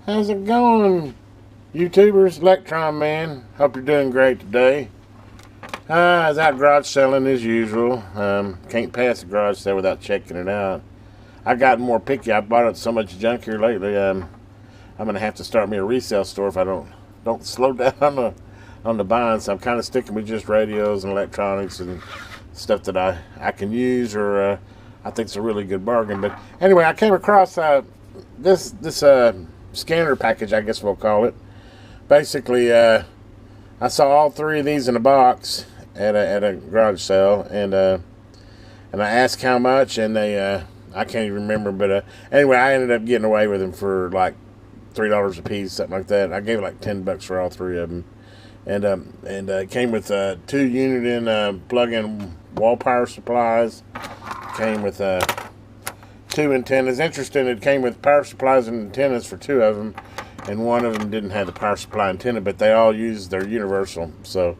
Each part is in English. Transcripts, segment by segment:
How's it going, YouTubers? Electron Man. Hope you're doing great today. I was out garage selling as usual. Can't pass a garage sale without checking it out. I got more picky. I bought up so much junk here lately. I'm gonna have to start me a resale store if I don't slow down on the buying. So I'm kind of sticking with just radios and electronics and stuff that I can use or I think it's a really good bargain. But anyway, I came across this scanner package, I guess we'll call it. Basically, I saw all three of these in a box at a garage sale, and I asked how much, and they I can't even remember, but anyway, I ended up getting away with them for like $3 a piece, something like that. I gave it like $10 for all three of them, and it came with 2 Uniden plug-in wall power supplies. Came with 2 antennas. Interesting, it came with power supplies and antennas for 2 of them, and one of them didn't have the power supply antenna, but they all use their universal. So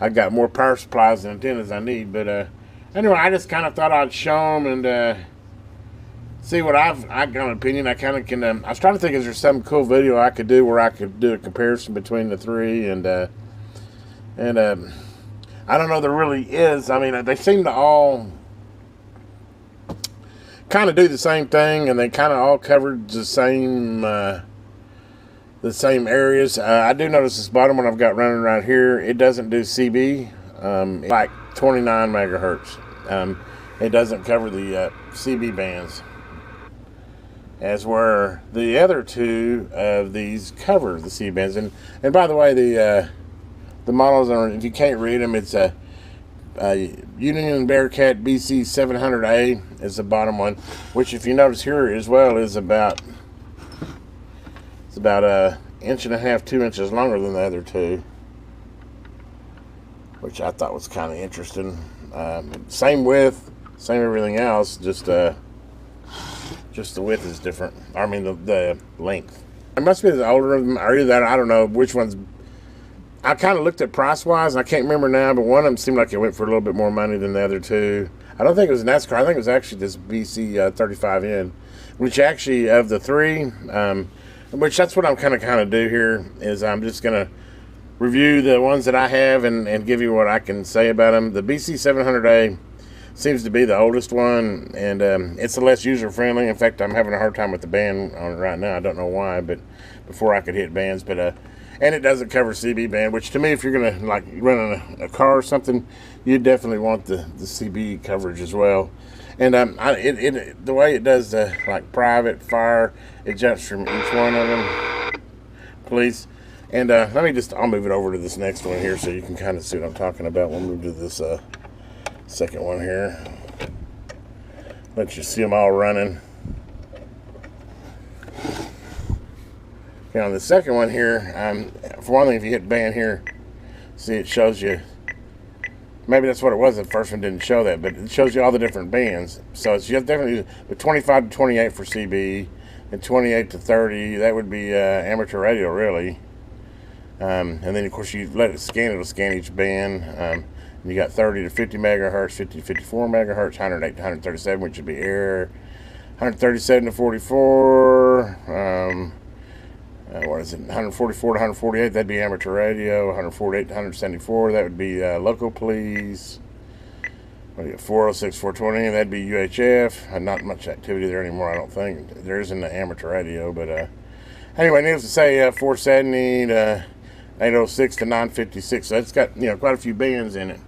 I got more power supplies and antennas I need. But anyway, I just kind of thought I'd show them and see what I got an opinion. I kind of can. I was trying to think, is there some cool video I could do where I could do a comparison between the three, and I don't know, there really is. I mean, they seem to all kind of do the same thing, and they kind of all covered the same areas. I do notice this bottom one I've got running right here, it doesn't do CB. It's like 29 megahertz. It doesn't cover the CB bands, as where the other 2 of these cover the CB bands. And by the way, the models are, if you can't read them, it's a Uniden Bearcat BC 700A is the bottom one, which, if you notice here as well, is about a 1.5 to 2 inches longer than the other 2, which I thought was kind of interesting. Same width, same everything else, just the width is different. I mean the length. It must be the older of them, or either that, I don't know which one's. I kind of looked at price-wise, and I can't remember now, but one of them seemed like it went for a little bit more money than the other 2. I don't think it was Nascar. I think it was actually this BC 35N, which actually, of the 3, which that's what I'm kind of do here, is I'm just going to review the ones that I have and give you what I can say about them. The BC 700A seems to be the oldest one, and it's the less user-friendly. In fact, I'm having a hard time with the band on it right now. I don't know why, but before I could hit bands, but and it doesn't cover CB band, which to me, if you're gonna like run a car or something, you definitely want the CB coverage as well. And the way it does like private fire, it jumps from each one of them. Please, and I'll move it over to this next one here so you can kind of see what I'm talking about. We'll move to this second one here. Let you see them all running. Okay, on the second one here, for one thing, if you hit band here, see, it shows you. Maybe that's what it was. The first one didn't show that, but it shows you all the different bands. So it's just definitely the 25 to 28 for CB, and 28 to 30, that would be amateur radio, really. And then, of course, you let it scan, it'll scan each band. And you got 30 to 50 megahertz, 50 to 54 megahertz, 108 to 137, which would be air, 137 to 44. What is it? 144 to 148, that'd be amateur radio. 148 to 174, that would be local police. 406, 420, that'd be UHF. Not much activity there anymore, I don't think. There is in the amateur radio, but anyway, needless to say, 470 to 806 to 956. So it's got, quite a few bands in it.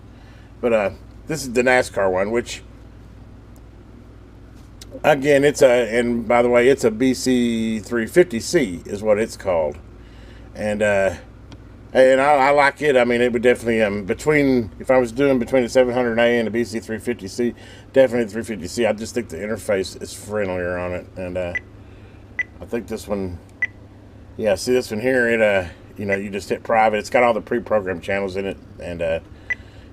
But this is the Nascar one, which, again, and by the way, it's a BC 350C is what it's called. And I like it. I mean, it would definitely, if I was doing between the 700A and the BC 350C, definitely the 350C. I just think the interface is friendlier on it. And I think this one, yeah, see this one here, it, you just hit private. It's got all the pre-programmed channels in it. And,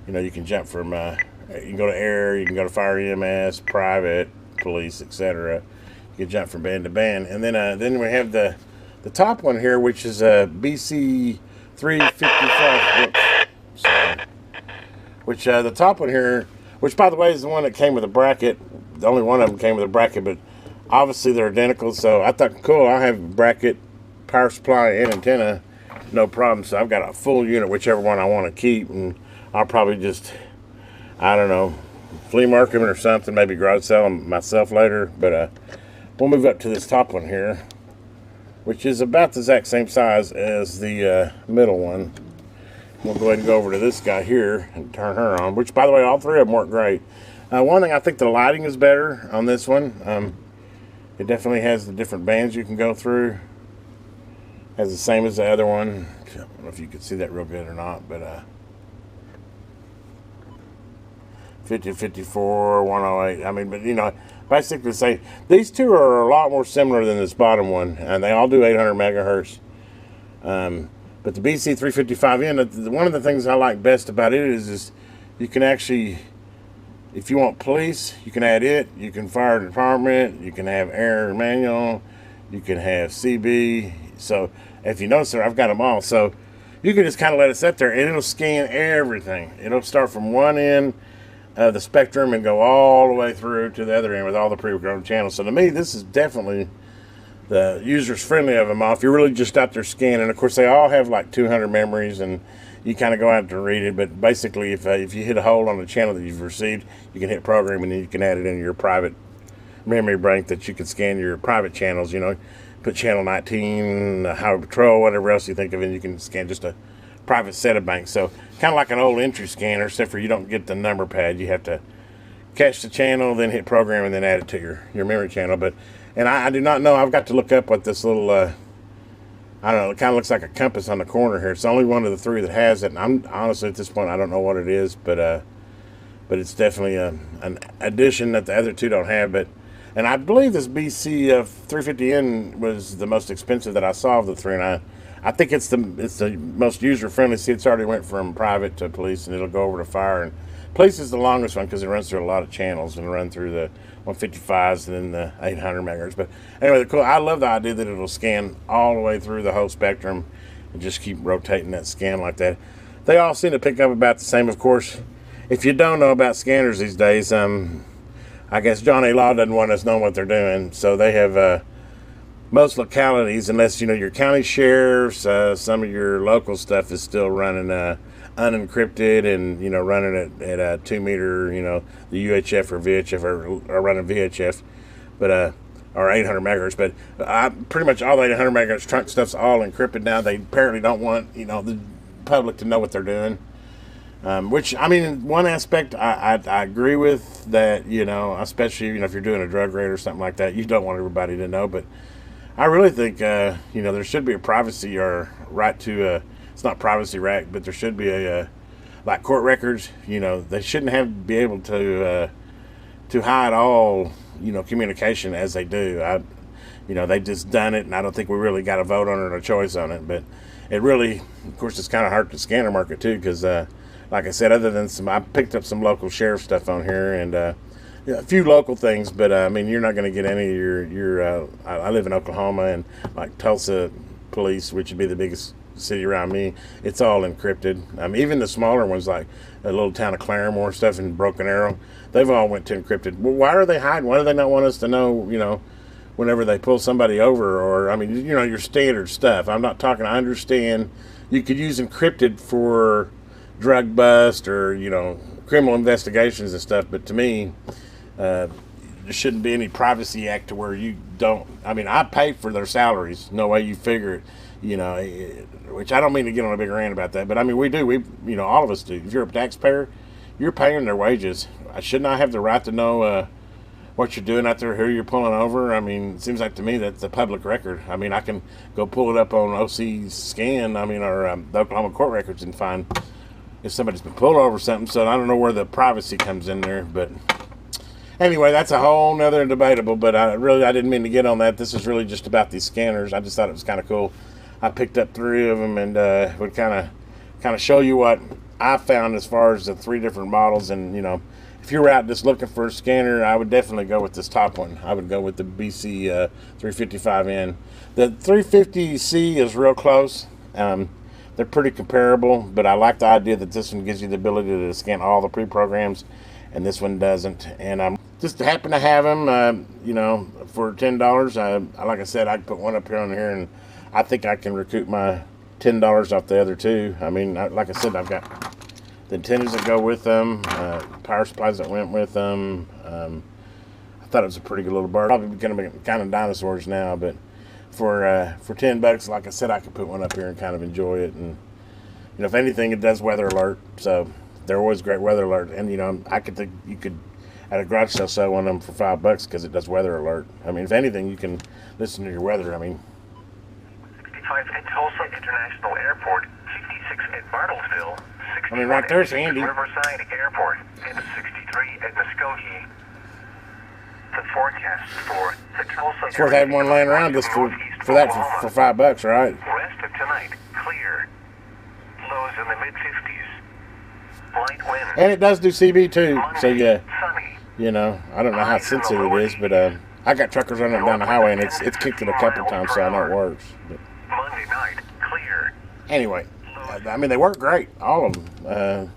you can jump from, you can go to air, you can go to fire EMS, private, police, etc. You can jump from band to band. And then we have the top one here, which is a BC 355. Whoops, sorry. Which the top one here, which by the way is the one that came with a bracket. The only one of them came with a bracket, but obviously they're identical. So I thought, cool, I'll have a bracket power supply and antenna, no problem. So I've got a full unit, whichever one I want to keep, and I'll probably just, I don't know, flea market them or something, maybe garage sell them myself later. But we'll move up to this top one here, which is about the exact same size as the middle one. We'll go ahead and go over to this guy here and turn her on, which, by the way, all three of them work great. One thing, I think the lighting is better on this one. It definitely has the different bands you can go through. Has the same as the other one. I don't know if you can see that real good or not, but 50, 54, 108. I mean, but you know, basically say these two are a lot more similar than this bottom one, and they all do 800 megahertz. But the BC355N, one of the things I like best about it is you can actually, if you want police, you can add it. You can fire department. You can have air manual. You can have CB. So if you notice there, I've got them all. So you can just kind of let it sit there, and it'll scan everything. It'll start from one end of the spectrum and go all the way through to the other end with all the pre-programmed channels. So to me, this is definitely the user's friendly of them all. If you're really just out there scanning, of course they all have like 200 memories, and you kind of go out to read it. But basically, if you hit a hole on the channel that you've received, you can hit program, and then you can add it in your private memory bank that you can scan your private channels. You know, put channel 19, Highway Patrol, whatever else you think of, and you can scan just a private set of banks. So kind of like an old entry scanner, except for you don't get the number pad. You have to catch the channel, then hit program, and then add it to your memory channel. And I do not know. I've got to look up what this little, I don't know, it kind of looks like a compass on the corner here. It's only one of the three that has it. And I'm honestly, at this point, I don't know what it is. But it's definitely an addition that the other two don't have. And I believe this BC 350N was the most expensive that I saw of the three. And I think it's the most user-friendly. See, it's already went from private to police, and it'll go over to fire. And police is the longest one because it runs through a lot of channels and run through the 155s and then the 800 megahertz. But anyway, cool. I love the idea that it'll scan all the way through the whole spectrum and just keep rotating that scan like that. They all seem to pick up about the same, of course. If you don't know about scanners these days, I guess John A. Law doesn't want us knowing what they're doing. So they have most localities, unless you know your county sheriffs, some of your local stuff is still running unencrypted, and you know running at a 2 meter. You know the UHF or VHF are running VHF, but or 800 megahertz. But pretty much all the 800 megahertz trunk stuff's all encrypted now. They apparently don't want the public to know what they're doing. Which, I mean, in one aspect, I agree with that, especially, if you're doing a drug raid or something like that, you don't want everybody to know. But I really think, there should be a privacy or right to, it's not privacy right, but there should be like court records, they shouldn't be able to hide all, communication as they do. They just done it, and I don't think we really got a vote on it or a choice on it. But it really, of course, it's kind of hard to scanner market too, because, like I said, other than I picked up some local sheriff stuff on here and a few local things, but I mean, you're not going to get any of your. I live in Oklahoma, and like Tulsa police, which would be the biggest city around me, it's all encrypted. Even the smaller ones, like a little town of Claremore stuff in Broken Arrow, they've all went to encrypted. Well, why are they hiding? Why do they not want us to know? Whenever they pull somebody over, or your standard stuff. I'm not talking. I understand you could use encrypted for drug bust or criminal investigations and stuff, but to me there shouldn't be any privacy act to where you don't. I pay for their salaries, no way you figure it, which I don't mean to get on a big rant about that, but we do, all of us do. If you're a taxpayer, you're paying their wages. Shouldn't I have the right to know what you're doing out there, who you're pulling over? It seems like to me that's a public record. I can go pull it up on OC Scan, or the Oklahoma court records, and find if somebody's been pulled over or something. So I don't know where the privacy comes in there. But anyway, that's a whole nother debatable. But I didn't mean to get on that. This is really just about these scanners. I just thought it was kind of cool. I picked up 3 of them, and would kind of show you what I found as far as the 3 different models. And if you're out just looking for a scanner, I would definitely go with this top one. I would go with the BC 355N. The 350C is real close. They're pretty comparable, but I like the idea that this one gives you the ability to scan all the pre-programs, and this one doesn't. And I'm just happen to have them, for $10. Like I said, I can put one up here on here, and I think I can recoup my $10 off the other two. I mean, like I said, I've got the antennas that go with them, power supplies that went with them. I thought it was a pretty good little bird. Probably going to be kind of dinosaurs now, but for $10, like I said, I could put one up here and kind of enjoy it. And you know, if anything, it does weather alert, so they're always great weather alert. And you know, I could think you could at a garage sale sell one of them for $5 because it does weather alert. I mean, if anything, you can listen to your weather. I mean, 65 at Tulsa International Airport, 56 at Bartlesville, 60 I mean, right there's handy. Riverside Airport, and 63 at Muskogee. The forecast for the Tulsa. It's worth having one laying around just for that for $5, right? Rest of tonight, clear. Lows in the mid-50s. Light wind. And it does do CB too, Monday, so yeah. Sunny. You know, I don't know how sensitive it is, but I got truckers running down the highway, and it's kicked it a couple times, so I know it works. But Monday night, clear. anyway, I mean, they work great, all of them.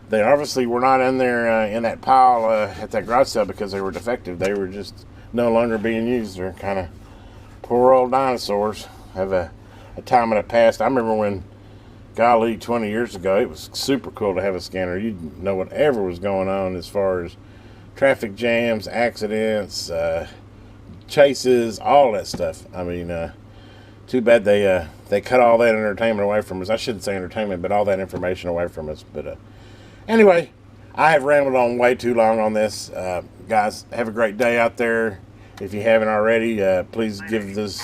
They obviously were not in there in that pile at that garage sale because they were defective. They were just no longer being used. They're kind of poor old dinosaurs. Have a time in the past. I remember when, golly, 20 years ago, it was super cool to have a scanner. You'd know whatever was going on as far as traffic jams, accidents, chases, all that stuff. I mean, too bad they cut all that entertainment away from us. I shouldn't say entertainment, but all that information away from us. But anyway, I have rambled on way too long on this. Guys, have a great day out there. If you haven't already, please give this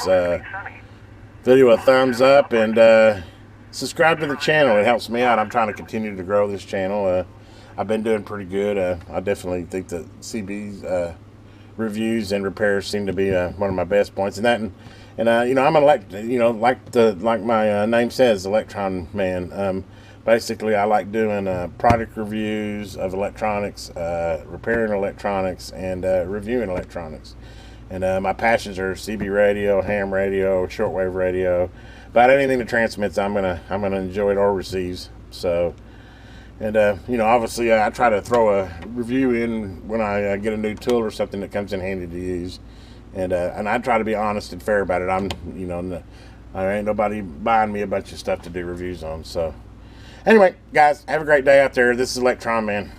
video a thumbs up and subscribe to the channel. It helps me out. I'm trying to continue to grow this channel. I've been doing pretty good. I definitely think that CB's reviews and repairs seem to be one of my best points. And that, and you know, I'm like my name says, Electron Man. Basically, I like doing product reviews of electronics, repairing electronics, and reviewing electronics. And my passions are CB radio, ham radio, shortwave radio, about anything that transmits. I'm gonna enjoy it or receives. So, and you know, obviously, I try to throw a review in when I get a new tool or something that comes in handy to use, and I try to be honest and fair about it. You know, I ain't nobody buying me a bunch of stuff to do reviews on. So. Anyway, guys, have a great day out there. This is Electron Man.